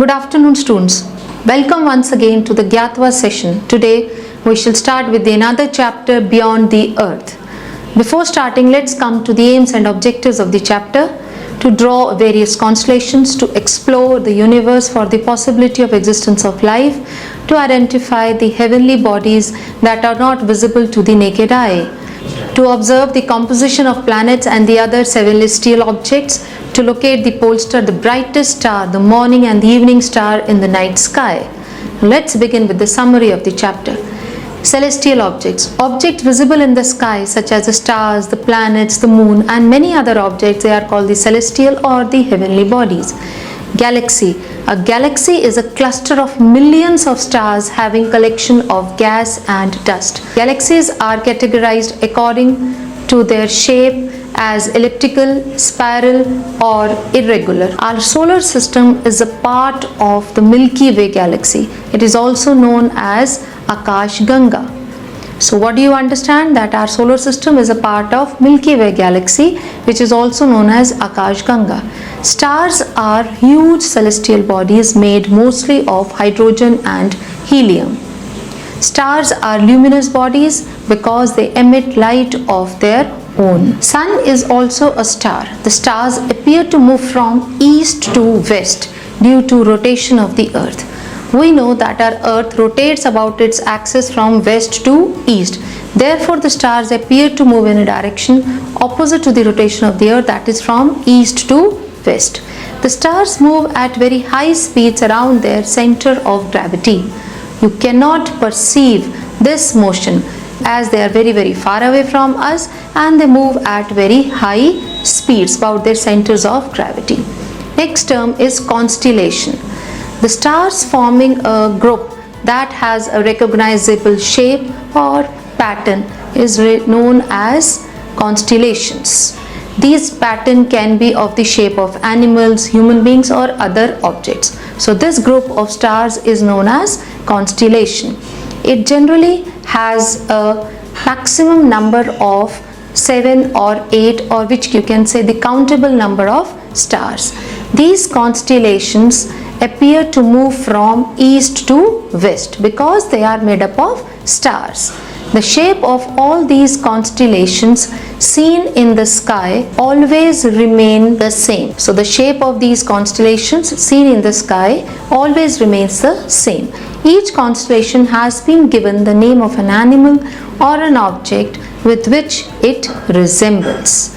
Good afternoon, students. Welcome once again to the Gyatva session. Today we shall start with another chapter, Beyond the Earth. Before starting, let's come to the aims and objectives of the chapter. To draw various constellations, to explore the universe for the possibility of existence of life, to identify the heavenly bodies that are not visible to the naked eye, to observe the composition of planets and the other celestial objects, to locate the pole star, the brightest star, the morning and the evening star in the night sky. Let's begin with the summary of the chapter. Celestial objects. Objects visible in the sky such as the stars, the planets, the moon and many other objects, they are called the celestial or the heavenly bodies. Galaxy. A galaxy is a cluster of millions of stars having collection of gas and dust. Galaxies are categorized according to their shape as elliptical, spiral or irregular. Our solar system is a part of the Milky Way galaxy. It is also known as Akash Ganga. So what do you understand? That our solar system is a part of Milky Way galaxy, which is also known as Akash Ganga. Stars are huge celestial bodies made mostly of hydrogen and helium. Stars are luminous bodies because they emit light of their own. Sun is also a star. The stars appear to move from east to west due to rotation of the earth. We know that our earth rotates about its axis from west to east. Therefore, the stars appear to move in a direction opposite to the rotation of the earth, that is from east to west. The stars move at very high speeds around their center of gravity. You cannot perceive this motion as they are very far away from us and they move at very high speeds about their centers of gravity. Next term is constellation. The stars forming a group that has a recognizable shape or pattern is known as constellations. These pattern can be of the shape of animals, human beings or other objects. So this group of stars is known as constellation. It generally has a maximum number of 7 or 8, or which you can say the countable number of stars. These constellations appear to move from east to west because they are made up of stars. The shape of all these constellations seen in the sky always remain the same. So the shape of these constellations seen in the sky always remains the same. Each constellation has been given the name of an animal or an object with which it resembles.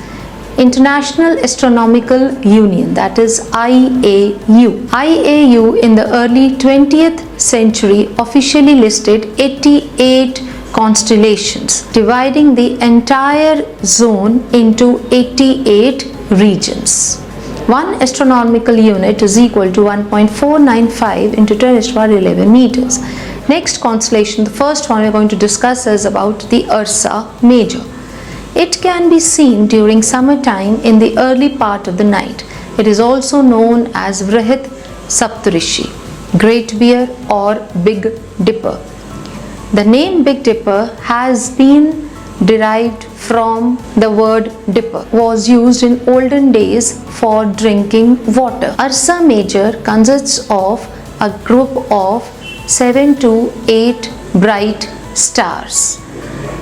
International Astronomical Union, that is IAU. IAU in the early 20th century officially listed 88 constellations, dividing the entire zone into 88 regions. One astronomical unit is equal to 1.495 into 10 raised to power 11 meters. Next constellation, the first one we are going to discuss is about the Ursa Major. It can be seen during summertime in the early part of the night. It is also known as Vrihit Saptarishi, Great Bear or Big Dipper. The name Big Dipper has been derived from the word dipper, was used in olden days for drinking water. Ursa Major consists of a group of 7 to 8 bright stars.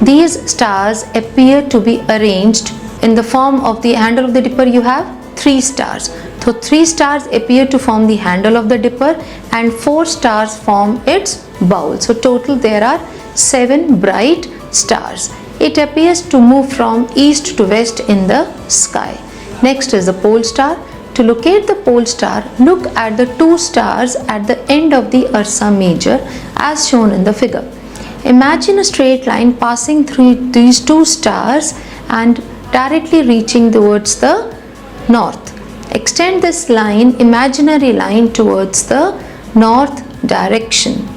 These stars appear to be arranged in the form of the handle of the dipper. You have 3 stars. So 3 stars appear to form the handle of the dipper and 4 stars form its bowl. So total there are 7 bright stars. It appears to move from east to west in the sky. Next is the pole star. To locate the pole star, look at the 2 stars at the end of the Ursa Major as shown in the figure. Imagine a straight line passing through these 2 stars and directly reaching towards the north. Extend this line, imaginary line, towards the north direction.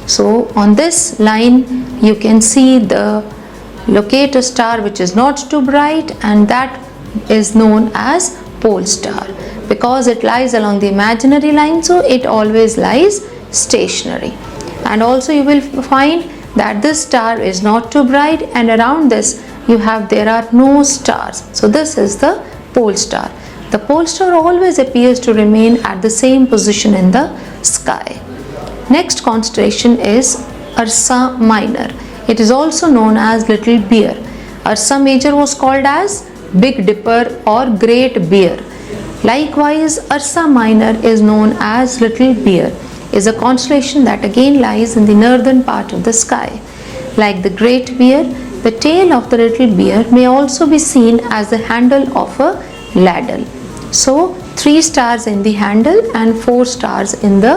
So on this line you can see the locate a star which is not too bright, and that is known as pole star because it lies along the imaginary line, so it always lies stationary. And also you will find that this star is not too bright, and around this there are no stars. So this is the pole star. The pole star always appears to remain at the same position in the sky. Next constellation is Ursa Minor. It is also known as Little Bear. Ursa Major was called as Big Dipper or Great Bear. Likewise, Ursa Minor is known as Little Bear, is a constellation that again lies in the northern part of the sky. Like the Great Bear, the tail of the Little Bear may also be seen as the handle of a ladle. So 3 stars in the handle and 4 stars in the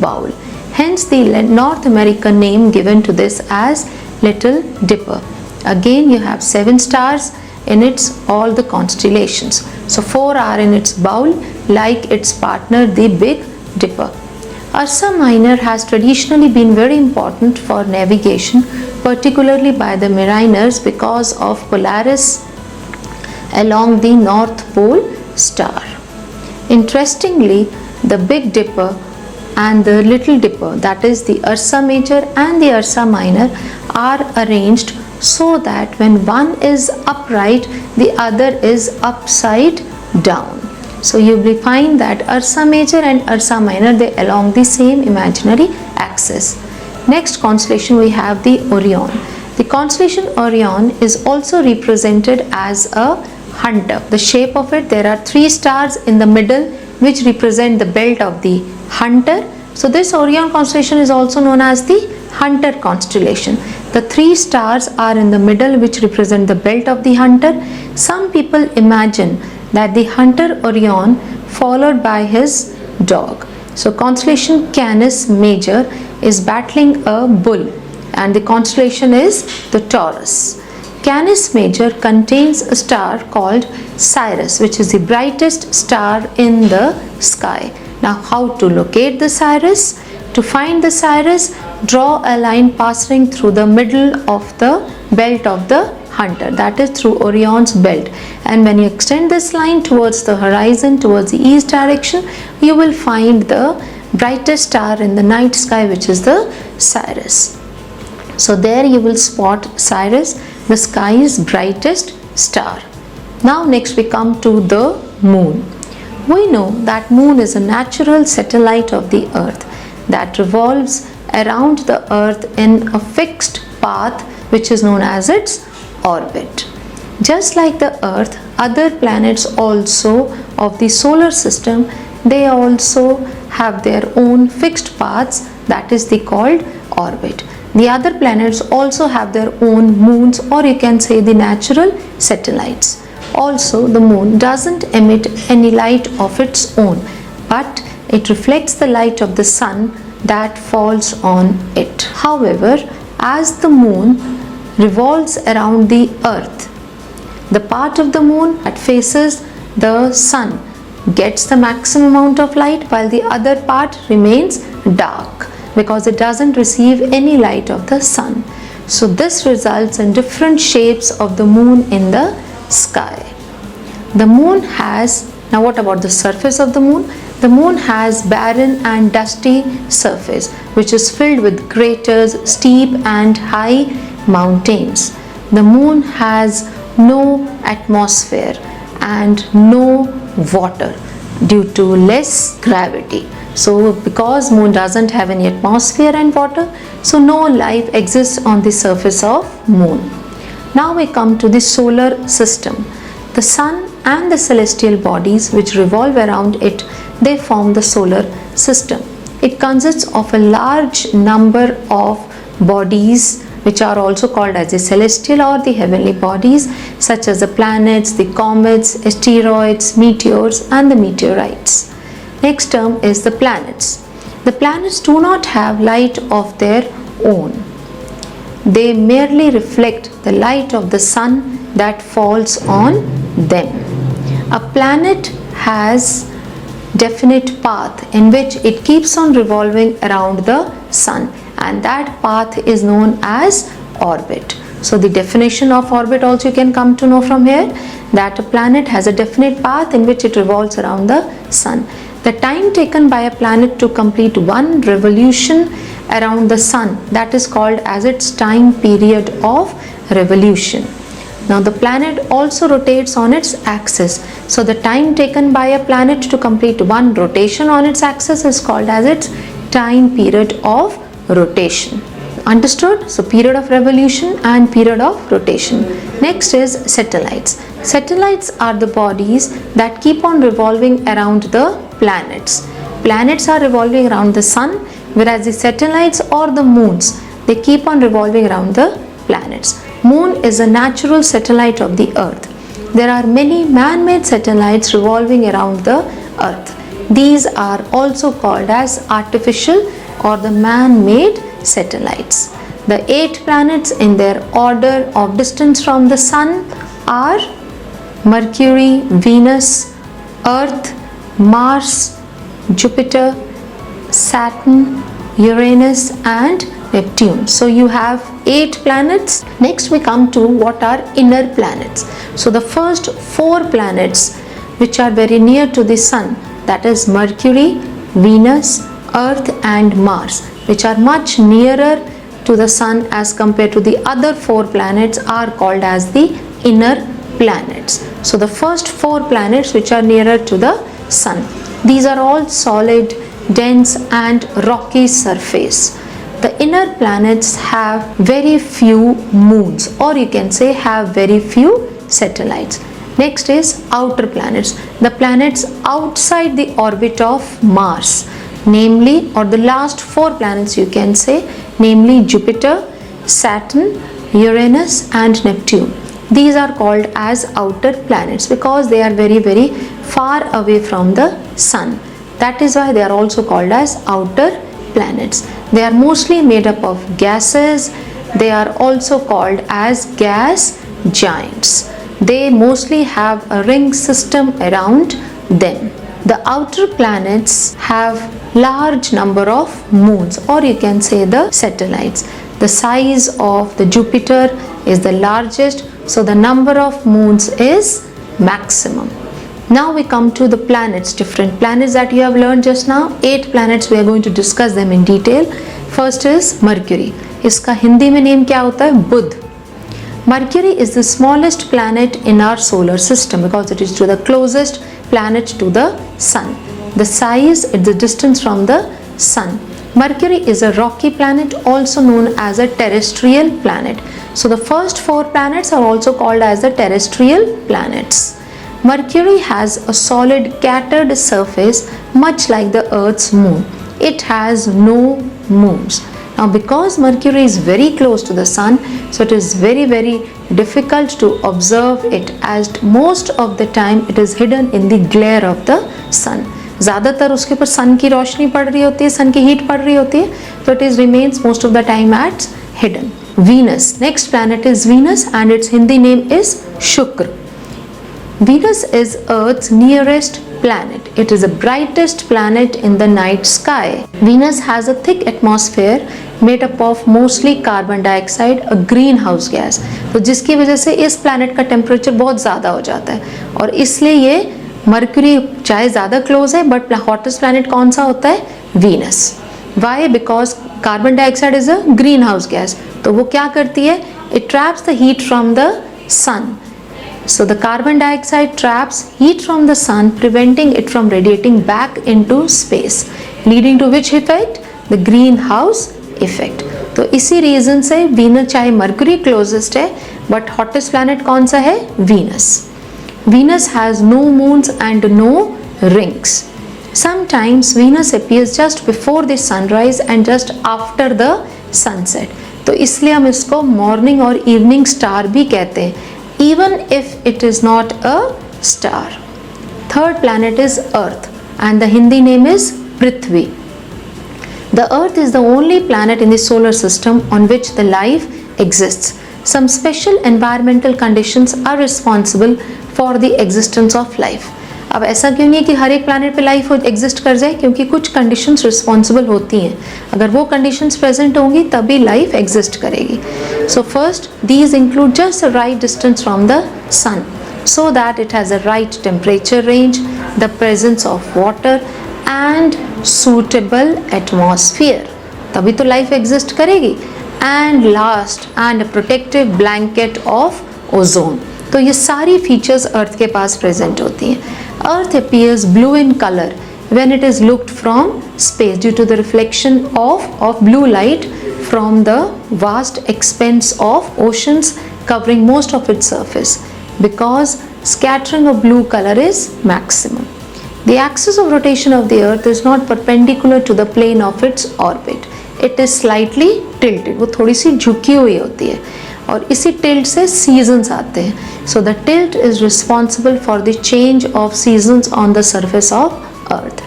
bowl. Hence the North American name given to this as Little Dipper. Again you have 7 stars in its all the constellations. So 4 are in its bowl like its partner the Big Dipper. Ursa Minor has traditionally been very important for navigation, particularly by the mariners because of Polaris along the North Pole star. Interestingly, the Big Dipper and the Little Dipper, that is the Ursa Major and the Ursa Minor, are arranged so that when one is upright, the other is upside down. So you will find that Ursa Major and Ursa Minor, they along the same imaginary axis. Next constellation we have the Orion. The constellation Orion is also represented as a hunter. The shape of it, there are 3 stars in the middle which represent the belt of the hunter. So this Orion constellation is also known as the hunter constellation. The 3 stars are in the middle which represent the belt of the hunter. Some people imagine that the hunter Orion followed by his dog. So constellation Canis Major is battling a bull and the constellation is the Taurus. Canis Major contains a star called Sirius, which is the brightest star in the sky. Now how to locate the Sirius? To find the Sirius, draw a line passing through the middle of the belt of the hunter, that is through Orion's belt, and when you extend this line towards the horizon, towards the east direction, you will find the brightest star in the night sky, which is the Sirius. So there you will spot Sirius, the sky's brightest star. Now next we come to the moon. We know that moon is a natural satellite of the earth that revolves around the earth in a fixed path which is known as its orbit. Just like the earth, other planets also of the solar system, they also have their own fixed paths, that is called orbit. The other planets also have their own moons, or you can say the natural satellites. Also the moon doesn't emit any light of its own, but it reflects the light of the sun that falls on it. However, as the moon revolves around the earth, the part of the moon that faces the sun gets the maximum amount of light, while the other part remains dark because it doesn't receive any light of the sun. So this results in different shapes of the moon in the sky. The moon has, now what about the surface of the moon? The moon has barren and dusty surface which is filled with craters, steep and high mountains. The moon has no atmosphere and no water due to less gravity. So because moon doesn't have any atmosphere and water, so no life exists on the surface of moon. Now we come to the solar system. The sun and the celestial bodies which revolve around it, they form the solar system. It consists of a large number of bodies which are also called as the celestial or the heavenly bodies, such as the planets, the comets, asteroids, meteors and the meteorites. Next term is the planets. The planets do not have light of their own. They merely reflect the light of the sun that falls on them. A planet has definite path in which it keeps on revolving around the sun, and that path is known as orbit. So the definition of orbit also you can come to know from here, that a planet has a definite path in which it revolves around the sun. The time taken by a planet to complete one revolution around the sun, that is called as its time period of revolution. Now the planet also rotates on its axis. So the time taken by a planet to complete one rotation on its axis is called as its time period of rotation. Understood? So period of revolution and period of rotation. Next is satellites. Satellites are the bodies that keep on revolving around the planets. Planets are revolving around the sun, whereas the satellites or the moons, they keep on revolving around the planets. Moon is a natural satellite of the earth. There are many man-made satellites revolving around the earth. These are also called as artificial or the man-made satellites. The 8 planets in their order of distance from the sun are Mercury, Venus, Earth, Mars, Jupiter, Saturn, Uranus and Neptune. So you have 8 planets. Next we come to what are inner planets. So the first 4 planets which are very near to the sun, that is Mercury, Venus, Earth and Mars, which are much nearer to the sun as compared to the other 4 planets, are called as the inner planets. So the first 4 planets which are nearer to the sun, these are all solid, dense and rocky surface. The inner planets have very few moons, or you can say have very few satellites. Next is outer planets, the planets outside the orbit of Mars, namely, or the last 4 planets you can say, namely Jupiter, Saturn, Uranus and Neptune. These are called as outer planets because they are very, very far away from the sun. That is why they are also called as outer planets. They are mostly made up of gases. They are also called as gas giants. They mostly have a ring system around them. The outer planets have large number of moons, or you can say the satellites. The size of the Jupiter is the largest, so the number of moons is maximum. Now we come to the planets, different planets that you have learned just now. 8 planets, we are going to discuss them in detail. First is Mercury. इसका हिंदी में name क्या होता है? बुध. Mercury is the smallest planet in our solar system because it is to the closest planet to the sun. The size is the distance from the sun. Mercury is a rocky planet, also known as a terrestrial planet. So the first 4 planets are also called as the terrestrial planets. Mercury has a solid cratered surface much like the Earth's moon. It has no moons. Now because Mercury is very close to the sun, so it is very, very difficult to observe it, as most of the time it is hidden in the glare of the sun. ज़्यादातर उसके ऊपर सन की रोशनी पड़ रही होती है, सन की heat पड़ रही होती है, so it is remains most of the time at hidden. Venus. Next planet is Venus and its Hindi name is Shukra. Venus is Earth's nearest planet. It is the brightest planet in the night sky. Venus has a thick atmosphere made up of mostly carbon dioxide, a greenhouse gas. तो जिसकी वजह से इस planet का temperature बहुत ज़्यादा हो जाता है और इसलिए ये मरक्यूरी चाहे ज़्यादा क्लोज है बट हॉटेस्ट प्लैनेट कौन सा होता है? Venus. Why? Because carbon dioxide is a greenhouse gas. तो वो क्या करती है? It traps the heat from the sun. So the carbon dioxide traps heat from the sun, preventing it from radiating back into space, leading to which effect? The greenhouse effect. तो इसी reason से Venus चाहे mercury closest है but hottest planet कौन सा है? Venus. Venus has no moons and no rings. Sometimes Venus appears just before the sunrise and just after the sunset. तो इसलिए हम इसको मॉर्निंग और इवनिंग स्टार भी कहते हैं, even if it is not a star. Third planet is Earth and the Hindi name is Prithvi. The Earth is the only planet in the solar system on which the life exists. Some special environmental conditions are responsible for the existence of life. अब ऐसा क्यों नहीं है कि हर एक planet पे life exist कर जाए, क्योंकि कुछ कंडीशंस रिस्पॉन्सिबल होती हैं. अगर वो कंडीशंस प्रेजेंट होंगी तभी लाइफ एग्जिस्ट करेगी. So first these include just the right distance from the sun so that it has a right temperature range, the presence of water and suitable atmosphere. तभी तो life exist करेगी. And last, and a protective blanket of ozone. तो ये सारी features अर्थ के पास present होती हैं। Earth appears blue in colour when it is looked from space due to the reflection of blue light from the vast expanse of oceans covering most of its surface, because scattering of blue color is maximum. The axis of rotation of the earth is not perpendicular to the plane of its orbit. It is slightly tilted. वो थोड़ी सी झुकी हुई होती है और इसी tilt से seasons आते हैं. So the tilt is responsible for the change of seasons on the surface of अर्थ।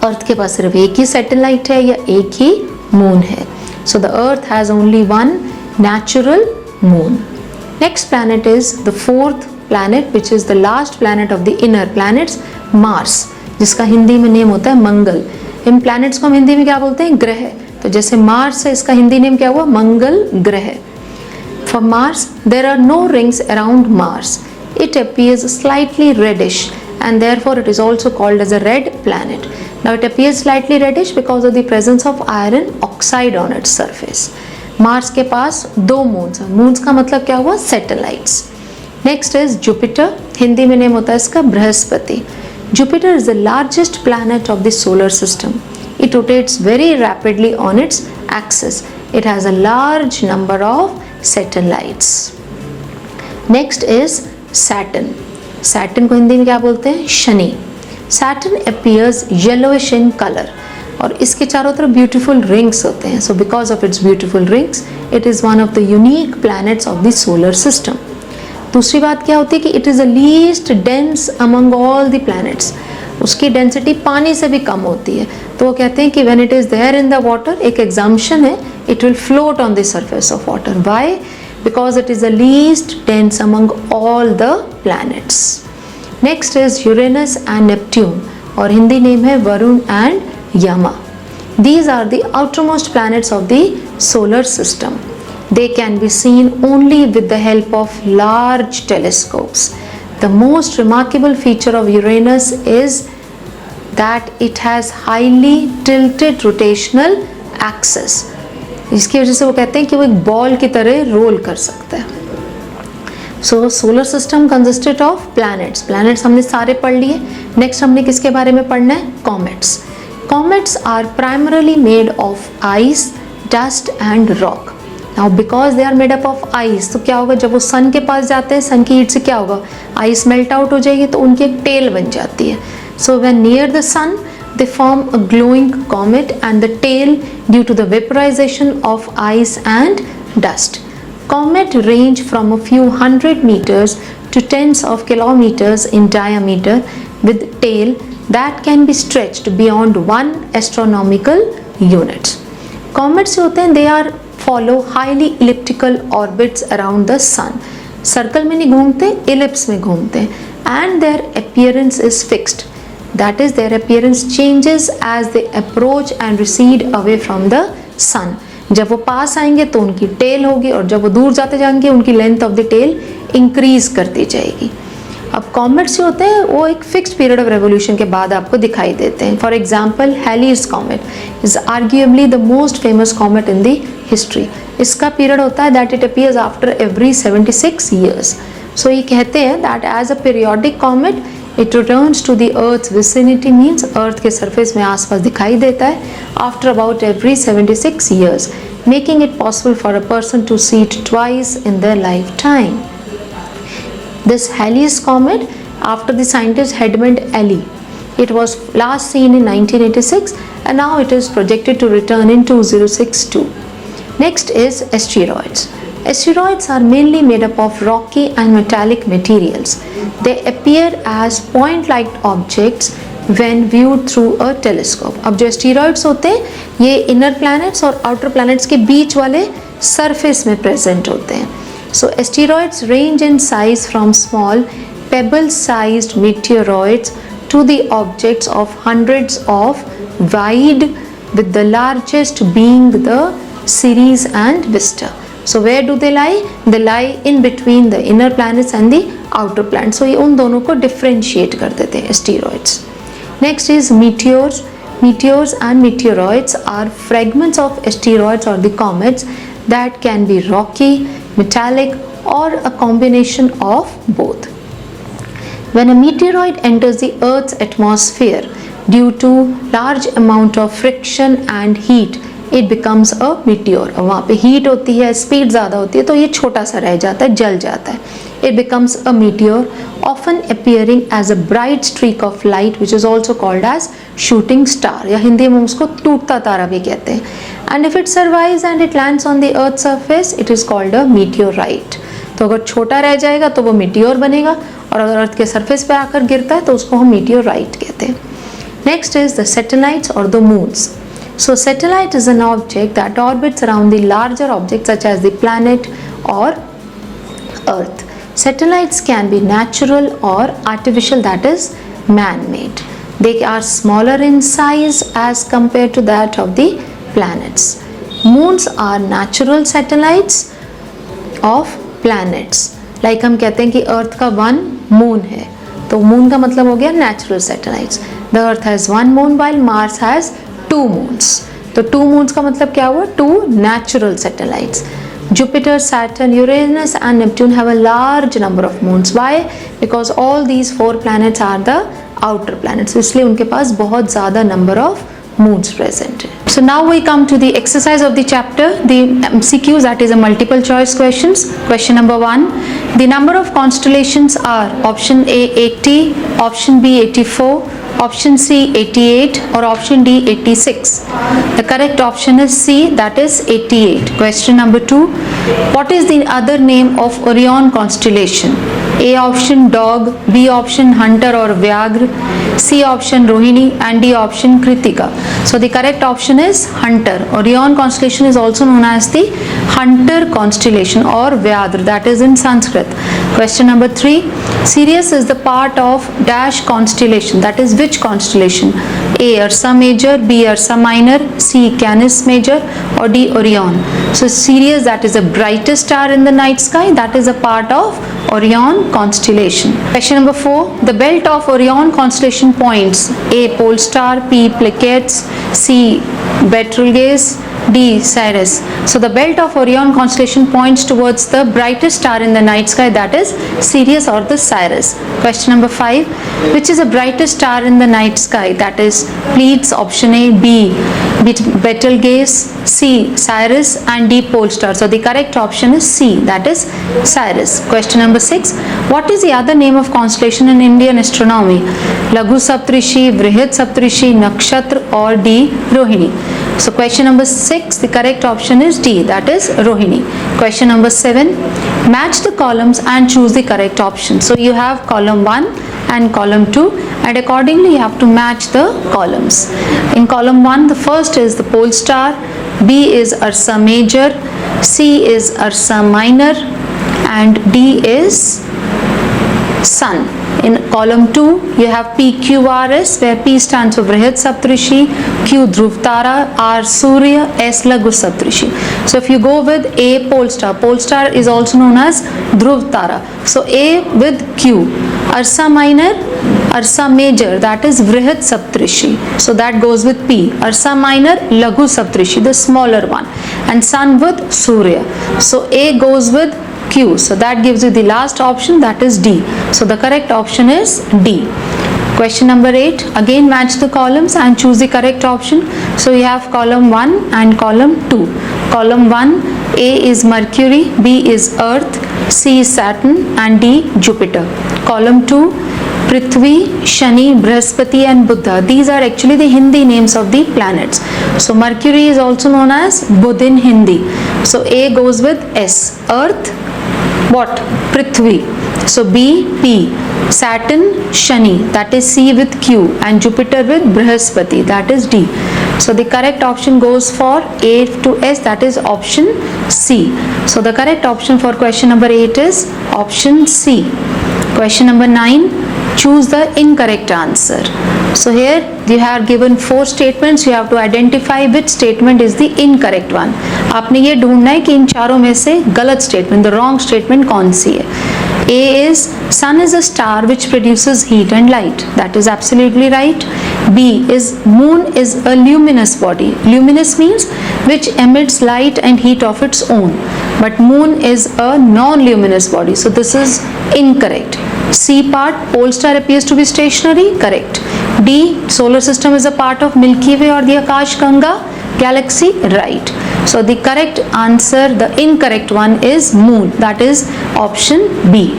अर्थ के पास सिर्फ एक ही सैटेलाइट है या एक ही मून है। So the Earth has only one natural moon. Next planet is the fourth planet which is the last planet of the inner planets, Mars, जिसका हिंदी में name होता है मंगल। इन प्लैनेट्स को हम हिंदी में क्या बोलते हैं? ग्रह। तो जैसे मार्स है, इसका हिंदी नेम क्या हुआ? मंगल ग्रह। For Mars there are no rings around Mars. It appears slightly reddish and therefore it is also called as a red planet. Now it appears slightly reddish because of the presence of iron oxide on its surface. Mars के पास दो moons हैं। Moons का मतलब क्या हुआ? Satellites. Next is Jupiter, Hindi में name होता है इसका Brihaspati. Jupiter is the largest planet of the solar system. It rotates very rapidly on its axis. It has a large number of satellites. Next is Saturn. Saturn को हिंदी में क्या बोलते हैं? Shani. Saturn appears yellowish in color और इसके चारों तरफ beautiful rings होते हैं. So because of its beautiful rings, it is one of the unique planets of the solar system. दूसरी बात क्या होती है कि it is the least dense among all the planets. उसकी डेंसिटी पानी से भी कम होती है। तो वो कहते हैं कि when it is there in the water, एक एग्जाम्पशन है, it will float on the surface of water. Why? Because it is the least dense among all the planets. Next is Uranus and Neptune और Hindi name है Varun and Yama. These are the outermost planets of the solar system. They can be seen only with the help of large telescopes. The most remarkable feature of Uranus is that it has highly tilted rotational axis. इसकी वजह से वो कहते हैं कि वो एक ball की तरह रोल कर सकता है। So solar system consisted of planets. Planets हमने सारे पढ़ लिए। नेक्स्ट हमने किसके बारे में पढ़ना है? Comets. Comets are primarily made of ice, dust and rock. Now because they are made up of ice, तो क्या होगा? जब वो सन के पास जाते हैं, सन की हीट से क्या होगा? आइस मेल्ट आउट हो जाएगी, तो उनकी एक टेल बन जाती है। So when near the sun they form a glowing comet and the tail due to the vaporization of ice and dust. Comet range from a few hundred meters to tens of kilometers in diameter with tail that can be stretched beyond 1 astronomical unit. Comets जो होते हैं they are follow highly elliptical orbits around the sun. Circle में नहीं घूमते, ellipse में घूमते हैं and their appearance is fixed. That is, their appearance changes as they approach and recede away from the sun. जब वो पास आएंगे तो उनकी टेल होगी और जब वो दूर जाते जाएंगे उनकी length of the tail increase करती जाएगी। अब कॉमेट्स जो होते हैं वो एक फिक्स्ड पीरियड ऑफ रेवोल्यूशन के बाद आपको दिखाई देते हैं। For example Halley's comet is arguably the most famous comet in the history. इसका पीरियड होता है that it appears after every 76 years. So ये कहते हैं that as a periodic comet it returns to the earth's vicinity, means earth के surface में आसपास दिखाई देता है after about every 76 years, making it possible for a person to see it twice in their lifetime. This Halley's comet, after the scientist Edmund Halley, it was last seen in 1986 and now it is projected to return in 2062. Next is asteroids. Asteroids are mainly made up of rocky and metallic materials. They appear as point-like objects when viewed through a telescope. अब जो asteroids होते हैं ये inner planets और outer planets के बीच वाले surface में present होते हैं. So asteroids range in size from small pebble-sized meteoroids to the objects of hundreds of wide, with the largest being the Ceres and Vesta. So where do they lie? They lie in between the inner planets and the outer planets. So ये उन दोनों को differentiate कर देते हैं asteroids. Next is meteors. Meteors and meteoroids are fragments of asteroids or the comets that can be rocky, metallic or a combination of both. When a meteoroid enters the Earth's atmosphere due to large amount of friction and heat, it becomes a meteor. और वहाँ पे heat होती है, speed ज़्यादा होती है, तो ये छोटा सा रह जाता है, जल जाता है. It becomes a meteor, often appearing as a bright streak of light, which is also called as shooting star. या हिंदी में उसको टूटता तारा भी कहते हैं. And if it survives and it lands on the Earth's surface, it is called a meteorite. तो अगर छोटा रह जाएगा तो वो meteor बनेगा, और अगर अर्थ के सरफेस पे आकर गिरता है तो उसको हम meteorite कहते हैं. Next is the satellites or the moons. So satellite is an object that orbits around the larger objects such as the planet or Earth. Satellites can be natural or artificial, that is man-made. They are smaller in size as compared to that of the planets. Moons are natural satellites of planets. Like हम कहते हैं कि अर्थ का one moon है, तो moon का मतलब हो गया natural satellites. The Earth has one moon while Mars has two moons. तो टू मून्स का मतलब क्या हुआ? Two natural satellites. Jupiter, Saturn, Uranus and Neptune have a large number of moons. Why? Because all these four planets are the outer planets. इसलिए उनके पास बहुत ज़्यादा number of moons present. So now we come to the exercise of the chapter, the MCQs, that is a multiple choice questions. Question number 1. The number of constellations are option A 80, option B 84, option C 88 or option D 86. The correct option is C, that is 88. Question number 2. What is the other name of Orion constellation? A option Dog, B option Hunter or Vyagra, C option Rohini and D option Kritika. So the correct option is Hunter. Orion constellation is also known as the Hunter constellation or Vyagra, that is in Sanskrit. Question number 3. Sirius is the part of dash constellation, that is which constellation? A Ursa Major, B Ursa Minor, C Canis Major or D Orion. So Sirius, that is the brightest star in the night sky, that is a part of Orion constellation. Question number 4. The belt of Orion constellation points: A pole star, B Pleiades, C Betelgeuse, D Sirius. So the belt of Orion constellation points towards the brightest star in the night sky, that is Sirius or the Sirius. Question number 5. Which is the brightest star in the night sky? That is Pleiades, option A, B Betelgeuse, C Sirius and D pole star. So the correct option is C, that is Sirius. Question number 6. What is the other name of constellation in Indian astronomy? Laghu Saptarishi, Vrihit Saptarishi, Nakshatra or D Rohini. So question number 6, the correct option is D, that is Rohini. Question number 7. Match the columns and choose the correct option. So you have column 1 and column 2 and accordingly you have to match the columns. In column 1, the first is the pole star, B is Ursa Major, C is Ursa Minor and D is Sun. In column 2, you have PQRS, where P stands for Vrihit Saptarishi, Q Dhruv Tara, R Surya, S Laghu Saptarishi. So if you go with A pole star is also known as Dhruv Tara. So A with Q. Ursa Minor, Ursa Major, that is Vrihit Saptarishi. So that goes with P. Ursa Minor, Laghu Saptarishi, the smaller one. And Sun with Surya. So A goes with Q. So that gives you the last option, that is D. So the correct option is D. Question number 8. Again match the columns and choose the correct option. So you have column 1 and column 2. Column 1, A is Mercury, B is Earth, C is Saturn and D Jupiter. Column 2, Prithvi, Shani, Brihaspati and Buddha. These are actually the Hindi names of the planets. So Mercury is also known as Budh in Hindi. So A goes with S. Earth, what? Prithvi. So B, P. Saturn, Shani, that is C with Q, and Jupiter with Brihaspati, that is D. So the correct option goes for A to S, that is option C. So the correct option for question number 8 is option C. Question number 9. Choose the incorrect answer. So here you have given 4 statements. You have to identify which statement is the incorrect one. आपने ये ढूंढना है कि इन चारों में से गलत statement, the wrong statement कौन सी है. A is sun is a star which produces heat and light. That is absolutely right. B is moon is a luminous body. Luminous means which emits light and heat of its own. But moon is a non-luminous body. So this is incorrect. C part, pole star appears to be stationary. Correct. D, solar system is a part of Milky Way or the Akash Ganga galaxy. Right. So the correct answer, the incorrect one is moon. That is option B.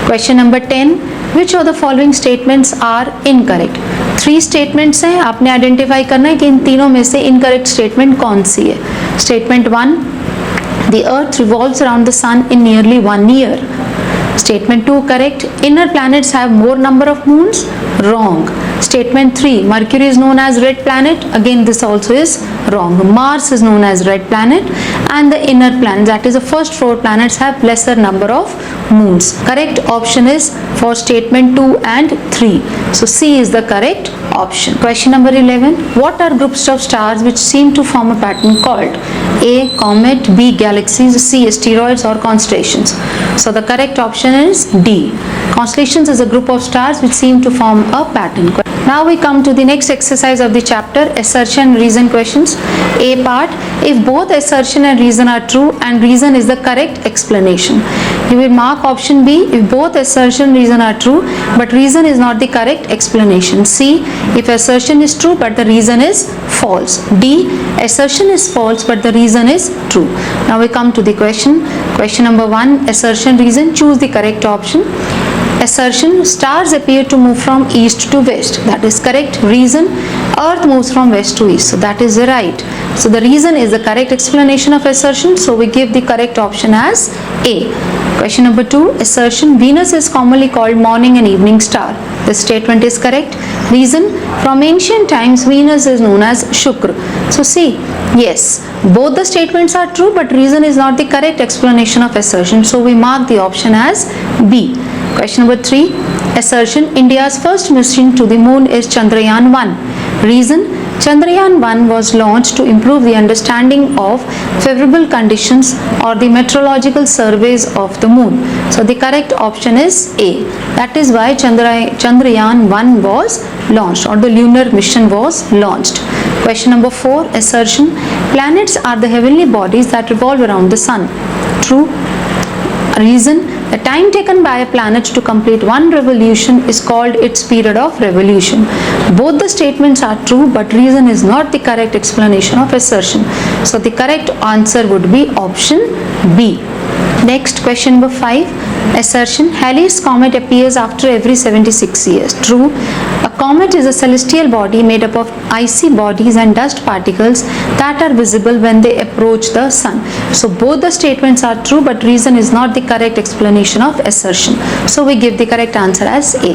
Question number 10. Which of the following statements are incorrect? 3 statements हैं, आपने identify करना है कि इन तीनों में से incorrect statement कौन सी है. Statement 1, the earth revolves around the sun in nearly 1 year. Statement 2 correct. Inner planets have more number of moons. Wrong. Statement 3, Mercury is known as red planet. Again this also is wrong. Mars is known as red planet and the inner planets, that is the first 4 planets, have lesser number of moons. Correct option is for statement 2 and 3. So C is the correct option. Question number 11. What are groups of stars which seem to form a pattern called? A, comet, B, galaxies, C, asteroids or constellations. So the correct option is D. Constellations is a group of stars which seem to form a pattern. Now we come to the next exercise of the chapter, assertion and reason questions. A part, if both assertion and reason are true and reason is the correct explanation. You will mark option B, if both assertion and reason are true but reason is not the correct explanation. C, if assertion is true but the reason is false. D, assertion is false but the reason is true. Now we come to the question. Question number 1, assertion, reason. Choose the correct option. Assertion, stars appear to move from east to west. That is correct. Reason, earth moves from west to east. So that is right. So the reason is the correct explanation of assertion. So we give the correct option as A. Question number 2, assertion, Venus is commonly called morning and evening star. This statement is correct. Reason, from ancient times Venus is known as Shukra. So see, yes, both the statements are true but reason is not the correct explanation of assertion. So we mark the option as B. Question number 3, assertion, India's first mission to the moon is Chandrayaan-1. Reason, Chandrayaan-1 was launched to improve the understanding of favorable conditions or the meteorological surveys of the moon. So the correct option is A. That is why Chandrayaan-1 was launched or the lunar mission was launched. Question number 4, assertion, planets are the heavenly bodies that revolve around the sun. True. Reason, the time taken by a planet to complete one revolution is called its period of revolution. Both the statements are true but reason is not the correct explanation of assertion. So the correct answer would be option B. Next, question number 5, assertion, Halley's comet appears after every 76 years. True. A comet is a celestial body made up of icy bodies and dust particles that are visible when they approach the sun. So both the statements are true but reason is not the correct explanation of assertion. So we give the correct answer as A.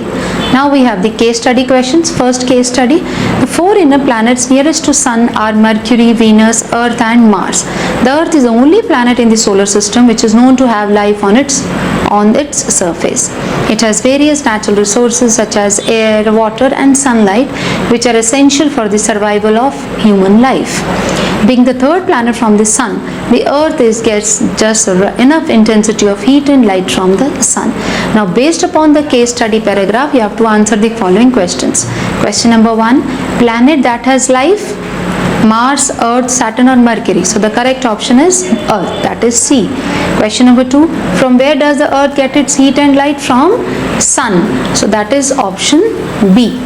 Now we have the case study questions. First case study, the 4 inner planets nearest to sun are Mercury, Venus, Earth and Mars. The Earth is the only planet in the solar system which is known to have life on its surface. It has various natural resources such as air, water and sunlight which are essential for the survival of human life. Being the 3rd planet from the sun, the earth gets just enough intensity of heat and light from the sun. Now based upon the case study paragraph, you have to answer the following questions. Question number 1, planet that has life, Mars, Earth, Saturn or Mercury. So the correct option is Earth, that is C. Question number 2, from where does the Earth get its heat and light? From sun. So that is option B.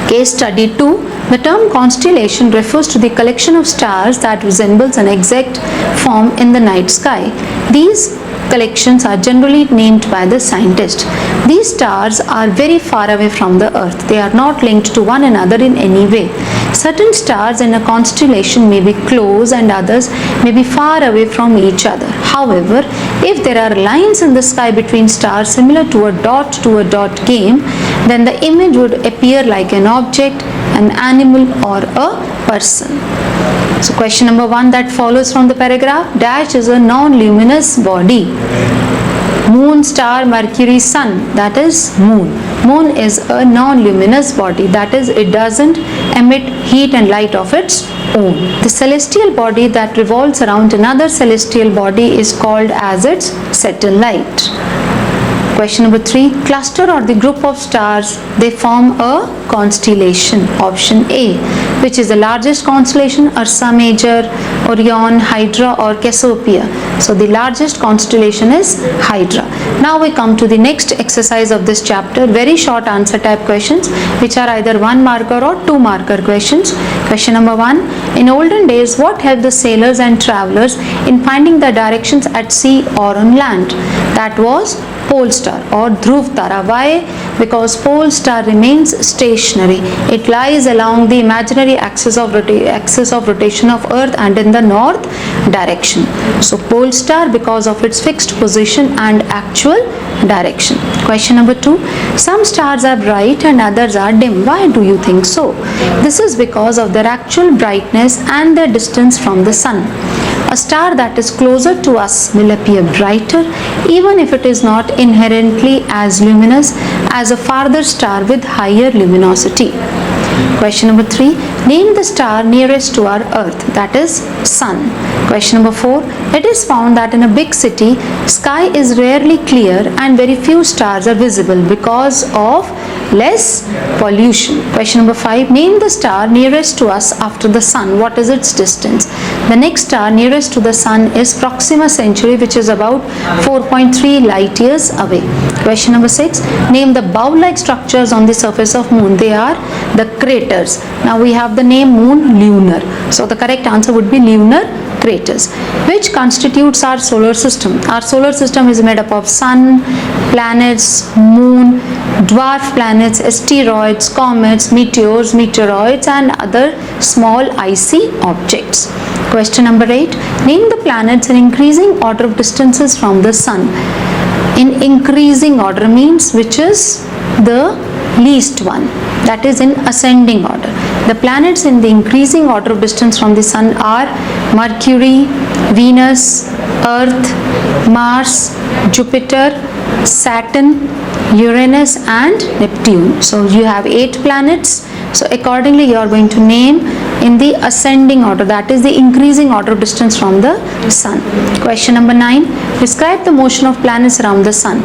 Case study 2, the term constellation refers to the collection of stars that resembles an exact form in the night sky. These collections are generally named by the scientist. These stars are very far away from the earth. They are not linked to one another in any way. Certain stars in a constellation may be close and others may be far away from each other. However, if there are lines in the sky between stars similar to a dot game, then the image would appear like an object, an animal or a person. So question number 1 that follows from the paragraph, dash is a non-luminous body. Moon, star, Mercury, sun, that is moon. Moon is a non-luminous body, that is it doesn't emit heat and light of its own. The celestial body that revolves around another celestial body is called as its satellite. Question number 3. Cluster or the group of stars, they form a constellation. Option A. Which is the largest constellation? Ursa Major, Orion, Hydra or Cassiopeia. So the largest constellation is Hydra. Now we come to the next exercise of this chapter. Very short answer type questions which are either 1 marker or 2 marker questions. Question number 1. In olden days, what helped the sailors and travelers in finding the directions at sea or on land? That was pole star or Dhruv Tara. Why? Because pole star remains stationary. It lies along the imaginary axis of rotation of Earth and in the north direction. So pole star because of its fixed position and actual direction. Question number 2. Some stars are bright and others are dim. Why do you think so? This is because of their actual brightness and their distance from the sun. A star that is closer to us will appear brighter even if it is not inherently as luminous as a farther star with higher luminosity. Question number 3. Name the star nearest to our Earth, that is Sun. Question number 4. It is found that in a big city, sky is rarely clear and very few stars are visible because of less pollution. Question number 5. Name the star nearest to us after the Sun. What is its distance? The next star nearest to the Sun is Proxima Centauri, which is about 4.3 light years away. Question number 6. Name the bowl-like structures on the surface of Moon. They are the craters. Now we have the name Moon lunar. So the correct answer would be lunar craters. Which constitutes our solar system? Our solar system is made up of Sun, planets, Moon, dwarf planets, asteroids, comets, meteors, meteoroids and other small icy objects. Question number 8. Name the planets in increasing order of distances from the Sun. In increasing order means which is the least one, that is in ascending order. The planets in the increasing order of distance from the Sun are Mercury, Venus, Earth, Mars, Jupiter, Saturn, Uranus and Neptune. So you have 8 planets. So accordingly you are going to name in the ascending order, that is the increasing order of distance from the Sun. Question number 9. Describe the motion of planets around the Sun.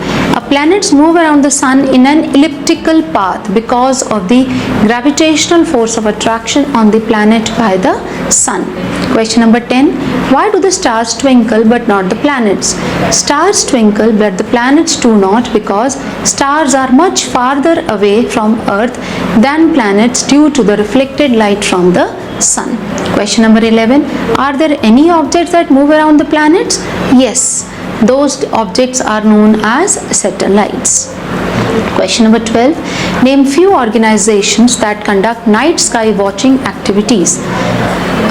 Planets move around the Sun in an elliptical path because of the gravitational force of attraction on the planet by the Sun. Question number 10. Why do the stars twinkle but not the planets? Stars twinkle but the planets do not because stars are much farther away from Earth than planets due to the reflected light from the Sun. Question number 11. Are there any objects that move around the planets? Yes. Those objects are known as satellites. Question number 12. Name few organizations that conduct night sky watching activities.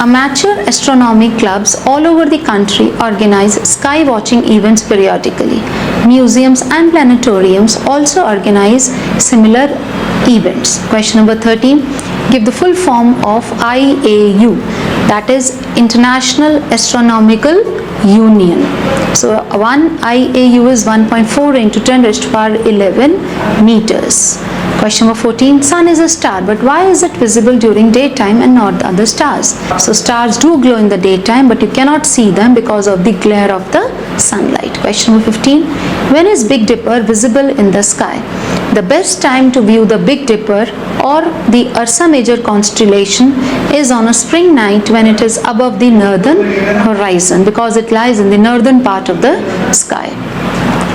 Amateur astronomy clubs all over the country organize sky watching events periodically. Museums and planetariums also organize similar events. Question number 13. Give the full form of IAU, that is International Astronomical Union. So one IAU is 1.4 into 10 raised to power 11 meters. Question number 14. Sun is a star, but why is it visible during daytime and not the other stars? So stars do glow in the daytime, but you cannot see them because of the glare of the sunlight. Question number 15. When is Big Dipper visible in the sky? The best time to view the Big Dipper or the Ursa Major constellation is on a spring night when it is above the northern horizon because it lies in the northern part of the sky.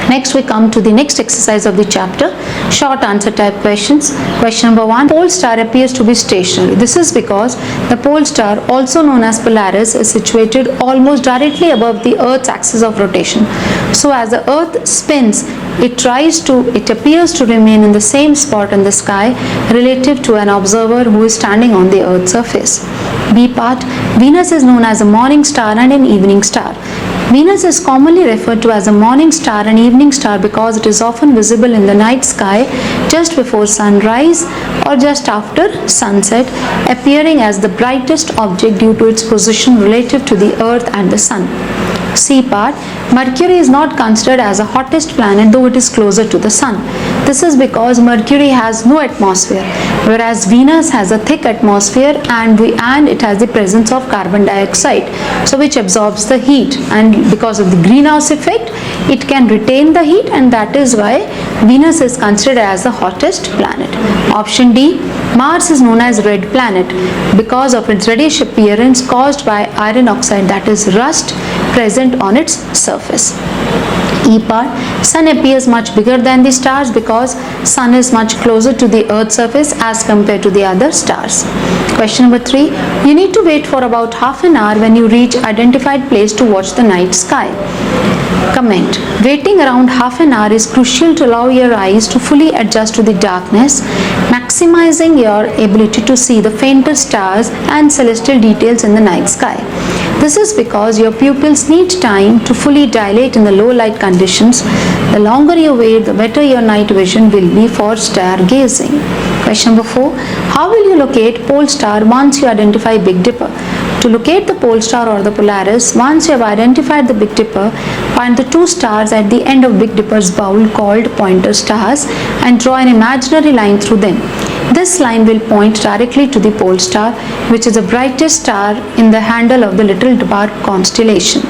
Next we come to the next exercise of the chapter, short answer type questions. Question number 1. Pole star appears to be stationary. This is because the pole star, also known as Polaris, is situated almost directly above the Earth's axis of rotation. So as the Earth spins, it appears to remain in the same spot in the sky relative to an observer who is standing on the Earth's surface. B part. Venus is known as a morning star and an evening star. Venus is commonly referred to as a morning star and evening star because it is often visible in the night sky just before sunrise or just after sunset, appearing as the brightest object due to its position relative to the Earth and the Sun. C part, Mercury is not considered as the hottest planet though it is closer to the Sun. This is because Mercury has no atmosphere, whereas Venus has a thick atmosphere and it has the presence of carbon dioxide, so which absorbs the heat, and because of the greenhouse effect it can retain the heat, and that is why Venus is considered as the hottest planet. Option D, Mars is known as red planet because of its reddish appearance caused by iron oxide, that is rust, present on its surface. E part, Sun appears much bigger than the stars because Sun is much closer to the Earth's surface as compared to the other stars. Question number 3, you need to wait for about half an hour when you reach identified place to watch the night sky. Comment, waiting around half an hour is crucial to allow your eyes to fully adjust to the darkness, maximizing your ability to see the fainter stars and celestial details in the night sky. This is because your pupils need time to fully dilate in the low light conditions. The longer you wait, the better your night vision will be for stargazing. Question number 4, how will you locate pole star once you identify Big Dipper? To locate the pole star or the Polaris, once you have identified the Big Dipper, find the two stars at the end of Big Dipper's bowl called pointer stars and draw an imaginary line through them. This line will point directly to the pole star, which is the brightest star in the handle of the Little Dipper constellation,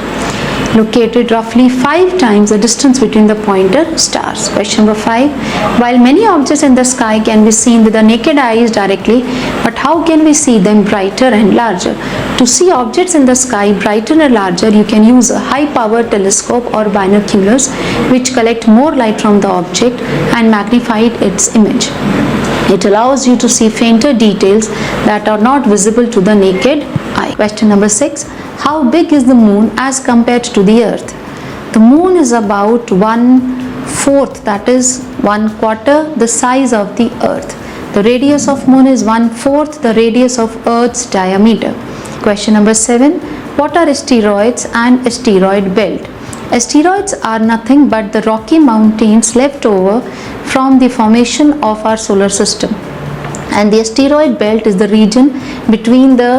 located roughly 5 times the distance between the pointer stars. Question number 5, while many objects in the sky can be seen with the naked eyes directly, but how can we see them brighter and larger? To see objects in the sky brighter and larger, you can use a high-powered telescope or binoculars, which collect more light from the object and magnify its image. It allows you to see fainter details that are not visible to the naked eye. Question number 6, how big is the moon as compared to the earth? The moon is about 1/4, that is 1/4 the size of the earth. The radius of moon is 1/4 the radius of earth's diameter. Question number 7, what are asteroids and asteroid belt? Asteroids are nothing but the rocky mountains left over from the formation of our solar system, and the asteroid belt is the region between the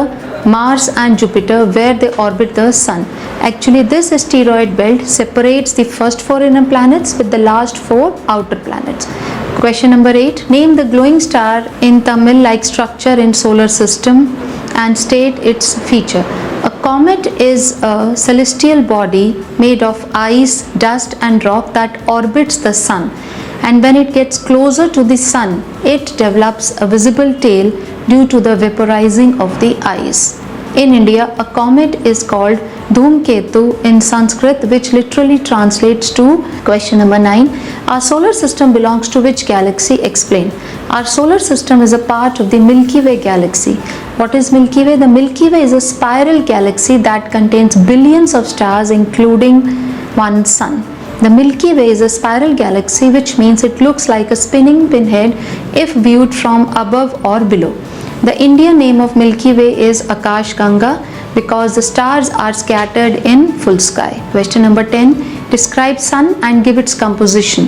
Mars and Jupiter where they orbit the Sun. Actually, this asteroid belt separates the first 4 inner planets with the last 4 outer planets. Question number 8, name the glowing star in Tamil-like structure in solar system and state its feature. A comet is a celestial body made of ice, dust and rock that orbits the Sun, and when it gets closer to the Sun, it develops a visible tail due to the vaporizing of the ice. In India, a comet is called Dhumketu in Sanskrit, which literally translates to. Question number 9, our solar system belongs to which galaxy? Explain. Our solar system is a part of the Milky Way galaxy. What is Milky Way? The Milky Way is a spiral galaxy that contains billions of stars including one sun. The Milky Way is a spiral galaxy, which means it looks like a spinning pinhead if viewed from above or below. The Indian name of Milky Way is Akash Ganga because the stars are scattered in full sky. Question number 10, describe sun and give its composition.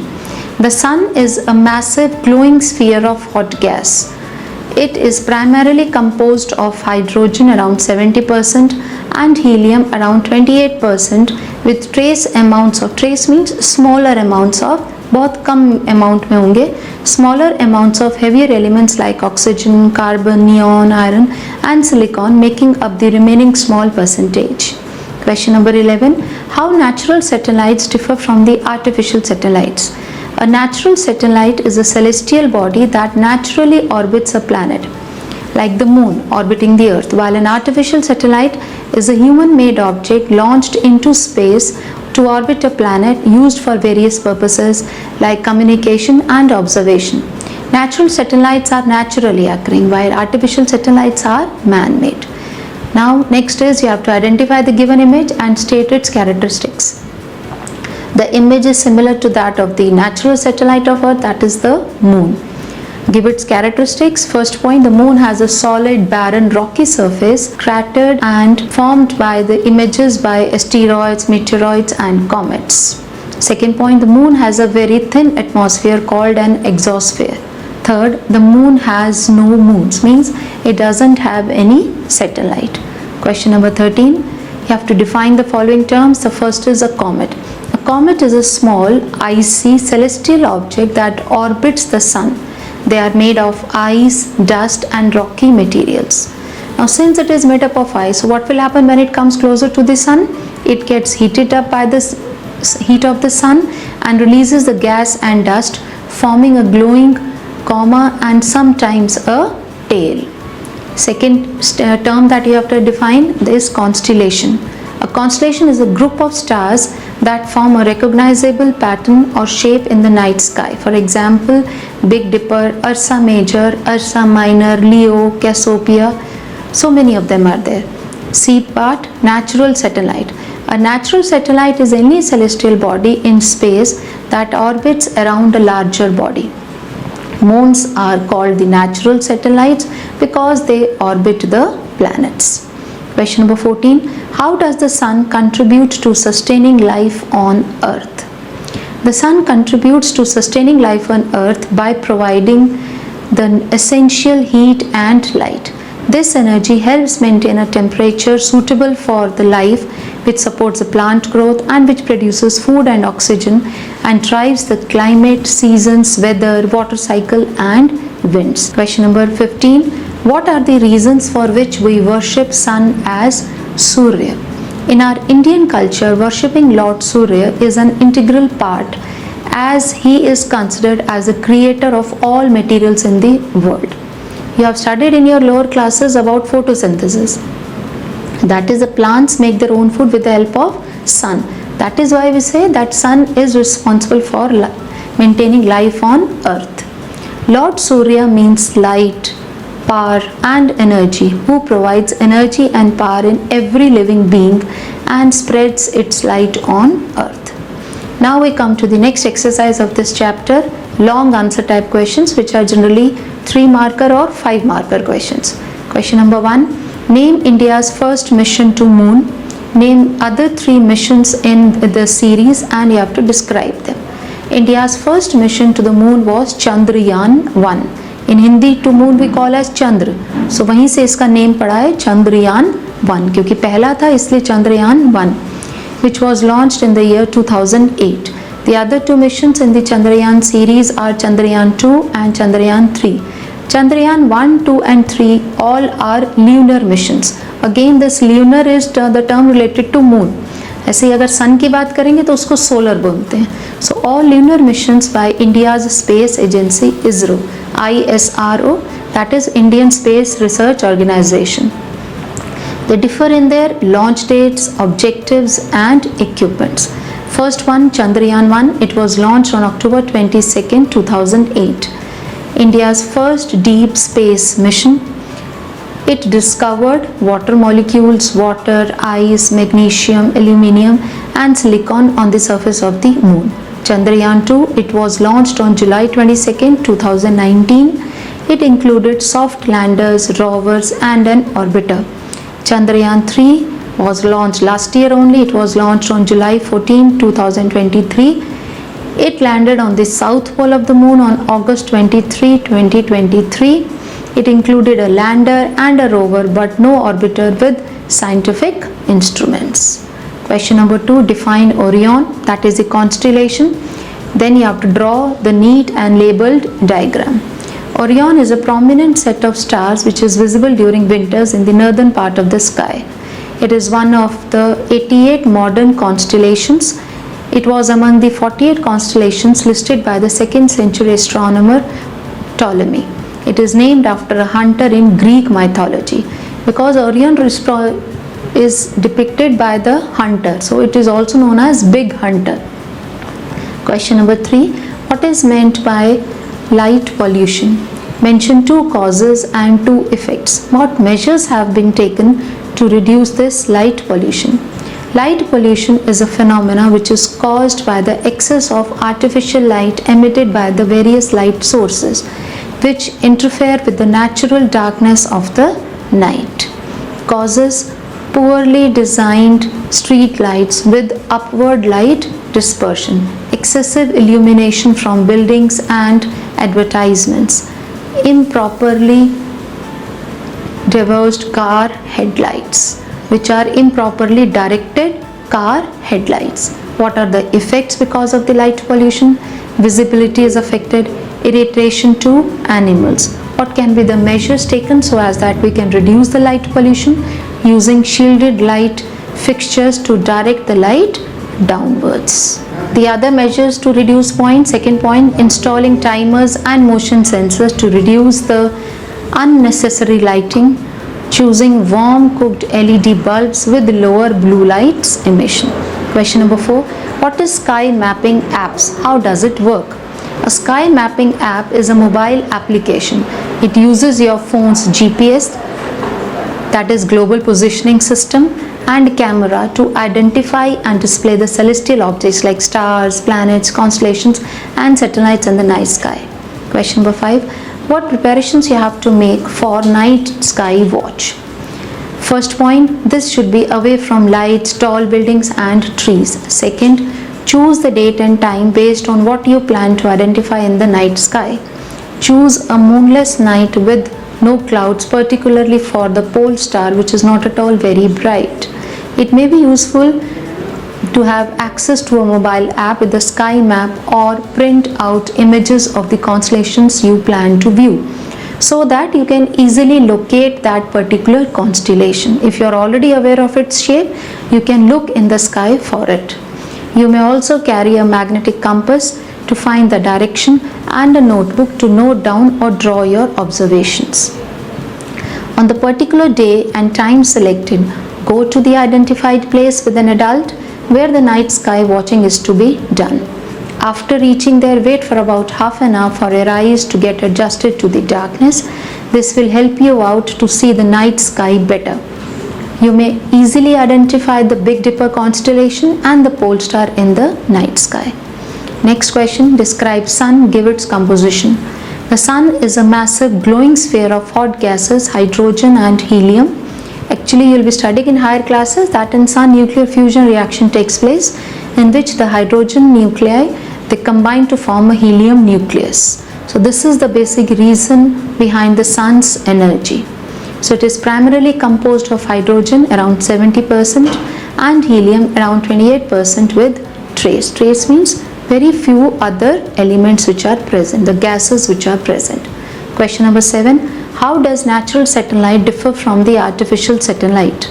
The sun is a massive glowing sphere of hot gas. It is primarily composed of hydrogen around 70% and helium around 28%, with trace amounts of, trace means smaller amounts of, बहुत कम amount में होंगे, smaller amounts of heavier elements like oxygen, carbon, neon, iron and silicon making up the remaining small percentage. Question number 11, how natural satellites differ from the artificial satellites? A natural satellite is a celestial body that naturally orbits a planet, like the moon orbiting the earth, while an artificial satellite is a human-made object launched into space to orbit a planet used for various purposes like communication and observation. Natural satellites are naturally occurring, while artificial satellites are man-made. Now next is you have to identify the given image and state its characteristics. The image is similar to that of the natural satellite of Earth, that is the moon. Give its characteristics. First point, the moon has a solid, barren, rocky surface, cratered and formed by the images by asteroids, meteoroids and comets. Second point, the moon has a very thin atmosphere called an exosphere. Third, the moon has no moons, means it doesn't have any satellite. Question number 13, You have to define the following terms. The first is a comet. A comet is a small, icy celestial object that orbits the sun. They are made of ice, dust and rocky materials. Now since it is made up of ice, what will happen when it comes closer to the sun? It gets heated up by the heat of the sun and releases the gas and dust, forming a glowing coma and sometimes a tail. Second term that you have to define is constellation. A constellation is a group of stars that form a recognizable pattern or shape in the night sky. For example, Big Dipper, Ursa Major, Ursa Minor, Leo, Cassiopeia. So many of them are there. C part, natural satellite. A natural satellite is any celestial body in space that orbits around a larger body. Moons are called the natural satellites because they orbit the planets. Question number 14. How does the sun contribute to sustaining life on Earth? The sun contributes to sustaining life on Earth by providing the essential heat and light. This energy helps maintain a temperature suitable for the life, which supports the plant growth and which produces food and oxygen and drives the climate, seasons, weather, water cycle and winds. Question number 15. What are the reasons for which we worship sun as Surya? In our Indian culture, worshipping Lord Surya is an integral part as he is considered as the creator of all materials in the world. You have studied in your lower classes about photosynthesis. That is, the plants make their own food with the help of sun. That is why we say that sun is responsible for maintaining life on earth. Lord Surya means light, power and energy, who provides energy and power in every living being and spreads its light on earth. Now we come to the next exercise of this chapter, long answer type questions, which are generally 3 marker or 5 marker questions. Question number 1. Name India's first mission to moon. Name other 3 missions in the series and you have to describe them. India's first mission to the moon was Chandrayaan 1. In Hindi to moon we call as Chandra. So वहीं से इसका name पड़ा है Chandrayaan 1 क्योंकि पहला था इसलिए Chandrayaan 1, which was launched in the year 2008. The other 2 missions in the Chandrayaan series are Chandrayaan 2 and Chandrayaan 3. Chandrayaan 1, 2 and 3 all are lunar missions. Again this lunar is the term related to moon. ऐसे ही अगर सन की बात करेंगे तो उसको solar बोलते हैं. So all lunar missions by India's space agency ISRO, ISRO, that is Indian Space Research Organization. They differ in their launch dates, objectives and equipments. First one, Chandrayaan 1, it was launched on October 22nd, 2008. India's first deep space mission. It discovered water molecules, water, ice, magnesium, aluminium and silicon on the surface of the moon. Chandrayaan 2, it was launched on July 22nd, 2019. It included soft landers, rovers and an orbiter. Chandrayaan 3 was launched last year only. It was launched on July 14, 2023. It landed on the south pole of the moon on August 23, 2023. It included a lander and a rover but no orbiter with scientific instruments. Question number 2, define Orion, that is the constellation. Then you have to draw the neat and labeled diagram. Orion is a prominent set of stars which is visible during winters in the northern part of the sky. It is one of the 88 modern constellations. It was among the 48 constellations listed by the 2nd century astronomer Ptolemy. It is named after a hunter in Greek mythology because Orion is depicted by the hunter. So it is also known as Big Hunter. Question number 3. What is meant by light pollution? Mention 2 causes and 2 effects. What measures have been taken to reduce this light pollution? Light pollution is a phenomenon which is caused by the excess of artificial light emitted by the various light sources, which interfere with the natural darkness of the night. Causes: poorly designed street lights with upward light dispersion, excessive illumination from buildings and advertisements, improperly devised car headlights, which are improperly directed car headlights. What are the effects because of the light pollution? Visibility is affected, irritation to animals. What can be the measures taken so as that we can reduce the light pollution? Using shielded light fixtures to direct the light downwards. The other measures to reduce second point, installing timers and motion sensors to reduce the unnecessary lighting, choosing warm cooked LED bulbs with lower blue lights emission. Question number 4, what is sky mapping apps? How does it work? A sky mapping app is a mobile application. It uses your phone's GPS, that is global positioning system, and camera to identify and display the celestial objects like stars, planets, constellations and satellites in the night sky. Question number 5, what preparations you have to make for night sky watch? First point, this should be away from lights, tall buildings and trees. Second, choose the date and time based on what you plan to identify in the night sky. Choose a moonless night with no clouds, particularly for the pole star, which is not at all very bright. It may be useful to have access to a mobile app with the sky map or print out images of the constellations you plan to view, so that you can easily locate that particular constellation. If you are already aware of its shape, you can look in the sky for it. You may also carry a magnetic compass to find the direction and a notebook to note down or draw your observations. On the particular day and time selected, go to the identified place with an adult where the night sky watching is to be done. After reaching there, wait for about half an hour for your eyes to get adjusted to the darkness. This will help you out to see the night sky better. You may easily identify the Big Dipper constellation and the pole star in the night sky. Next question, describe sun, give its composition. The sun is a massive glowing sphere of hot gases, hydrogen and helium. Actually, you will be studying in higher classes that in sun nuclear fusion reaction takes place, in which the hydrogen nuclei, they combine to form a helium nucleus. So this is the basic reason behind the sun's energy. So it is primarily composed of hydrogen around 70% and helium around 28% with trace. Trace means very few other elements which are present, the gases which are present. Question number 7, how does natural satellite differ from the artificial satellite?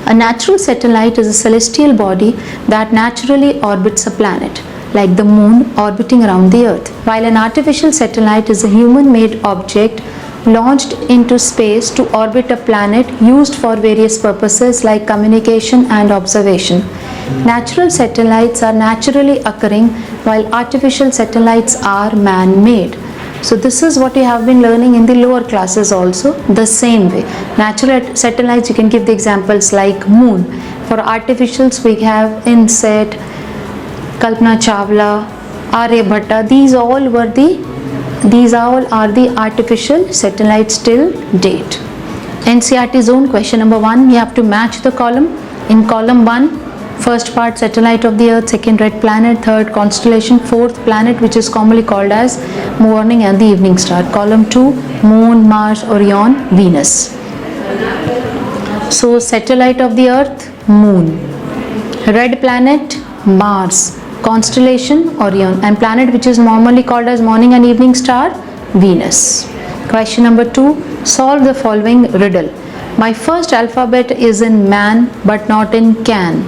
A natural satellite is a celestial body that naturally orbits a planet, like the moon orbiting around the earth, while an artificial satellite is a human-made object launched into space to orbit a planet used for various purposes like communication and observation. Natural satellites are naturally occurring, while artificial satellites are man-made. So this is what you have been learning in the lower classes also, the same way. Natural satellites, you can give the examples like moon. For artificials, we have INSET, Kalpana Chawla, Aryabhatta. These all are the artificial satellites till date. NCERT zone, question number 1, you have to match the column. In column 1, first part satellite of the earth, second red planet, third constellation, fourth planet which is commonly called as morning and the evening star. Column 2, moon, Mars, Orion, Venus. So satellite of the earth, moon, red planet, Mars, constellation, Orion, and planet which is normally called as morning and evening star, Venus. Question number 2, solve the following riddle. My first alphabet is in man but not in can.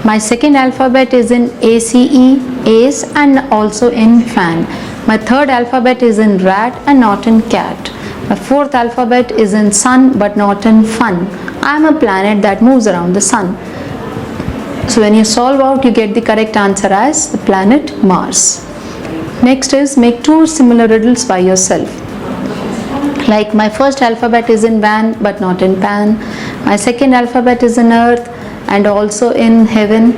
My second alphabet is in ACE, ace, and also in fan. My third alphabet is in rat and not in cat. My fourth alphabet is in sun but not in fun. I am a planet that moves around the sun. So when you solve out, you get the correct answer as the planet Mars. Next is make 2 similar riddles by yourself. Like my first alphabet is in van but not in pan. My second alphabet is in earth and also in heaven.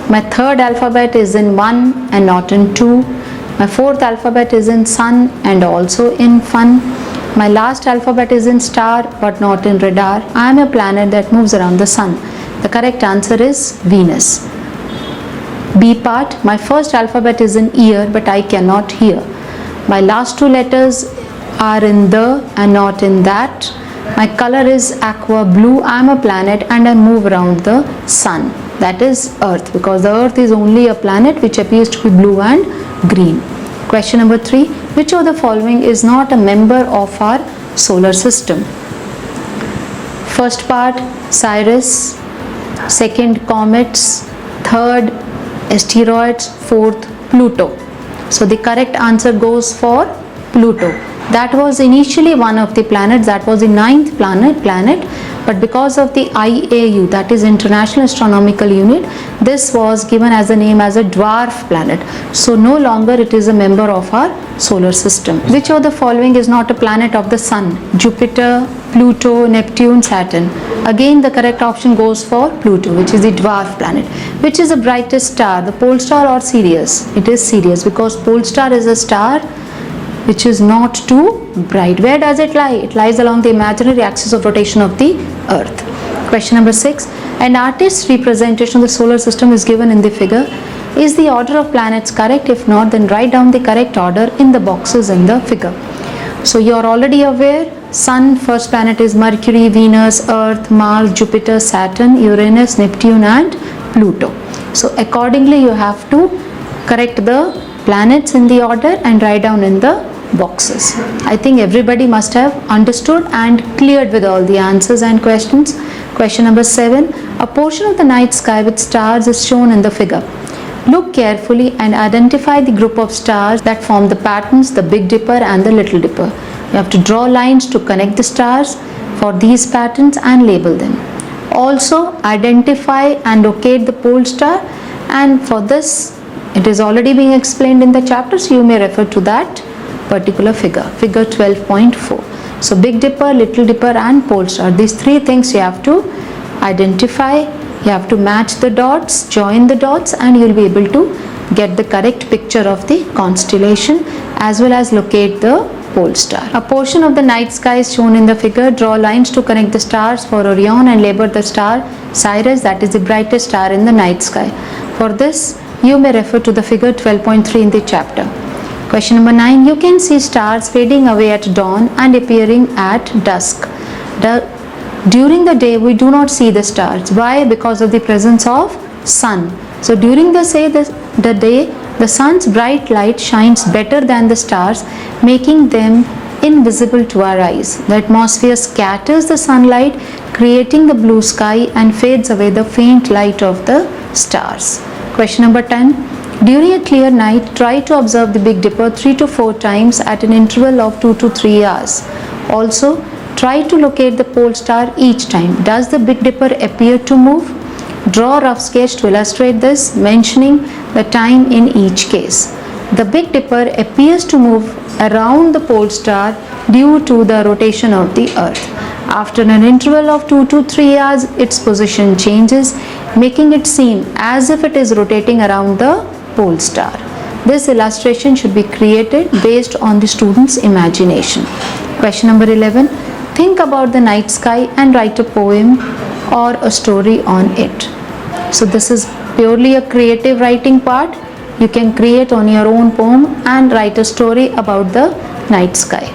My third alphabet is in 1 and not in 2. My fourth alphabet is in sun and also in fun. My last alphabet is in star but not in radar. I am a planet that moves around the sun. The correct answer is Venus. B part, my first alphabet is in ear but I cannot hear. My last 2 letters are in the and not in that. My color is aqua blue. I am a planet and I move around the sun. That is Earth, because the Earth is only a planet which appears to be blue and green. Question number 3. Which of the following is not a member of our solar system? First part, Sirius. Second, comets. Third, asteroids. Fourth, Pluto. So the correct answer goes for Pluto. That was initially one of the planets, that was the 9th planet, but because of the IAU, that is International Astronomical Unit, this was given as a name as a dwarf planet. So no longer it is a member of our solar system. Which of the following is not a planet of the sun? Jupiter, Pluto, Neptune, Saturn. Again the correct option goes for Pluto, which is the dwarf planet. Which is the brightest star, the pole star or Sirius? It is Sirius, because pole star is a star which is not too bright. Where does it lie? It lies along the imaginary axis of rotation of the Earth. Question number 6. An artist's representation of the solar system is given in the figure. Is the order of planets correct? If not, then write down the correct order in the boxes in the figure. So you are already aware, Sun, first planet is Mercury, Venus, Earth, Mars, Jupiter, Saturn, Uranus, Neptune and Pluto. So accordingly you have to correct the planets in the order and write down in the boxes. I think everybody must have understood and cleared with all the answers and questions. Question number 7. A portion of the night sky with stars is shown in the figure. Look carefully and identify the group of stars that form the patterns, the Big Dipper and the Little Dipper. You have to draw lines to connect the stars for these patterns and label them. Also identify and locate the pole star, and for this it is already being explained in the chapter, so you may refer to that particular figure, figure 12.4. So Big Dipper, Little Dipper and pole star, these three things you have to identify, you have to match the dots, join the dots, and you will be able to get the correct picture of the constellation as well as locate the pole star. A portion of the night sky is shown in the figure. Draw lines to connect the stars for Orion and label the star Sirius, that is the brightest star in the night sky. For this you may refer to the figure 12.3 in the chapter. Question number 9. You can see stars fading away at dawn and appearing at dusk. During the day we do not see the stars. Why? Because of the presence of sun. So during the day, the sun's bright light shines better than the stars, making them invisible to our eyes. The atmosphere scatters the sunlight, creating the blue sky, and fades away the faint light of the stars. Question number 10. During a clear night, try to observe the Big Dipper 3 to 4 times at an interval of 2 to 3 hours. Also, try to locate the pole star each time. Does the Big Dipper appear to move? Draw a rough sketch to illustrate this, mentioning the time in each case. The Big Dipper appears to move around the pole star due to the rotation of the Earth. After an interval of 2 to 3 hours, its position changes, making it seem as if it is rotating around the pole star. This illustration should be created based on the student's imagination. Question number 11. Think about the night sky and write a poem or a story on it. So this is purely a creative writing part. You can create on your own poem and write a story about the night sky.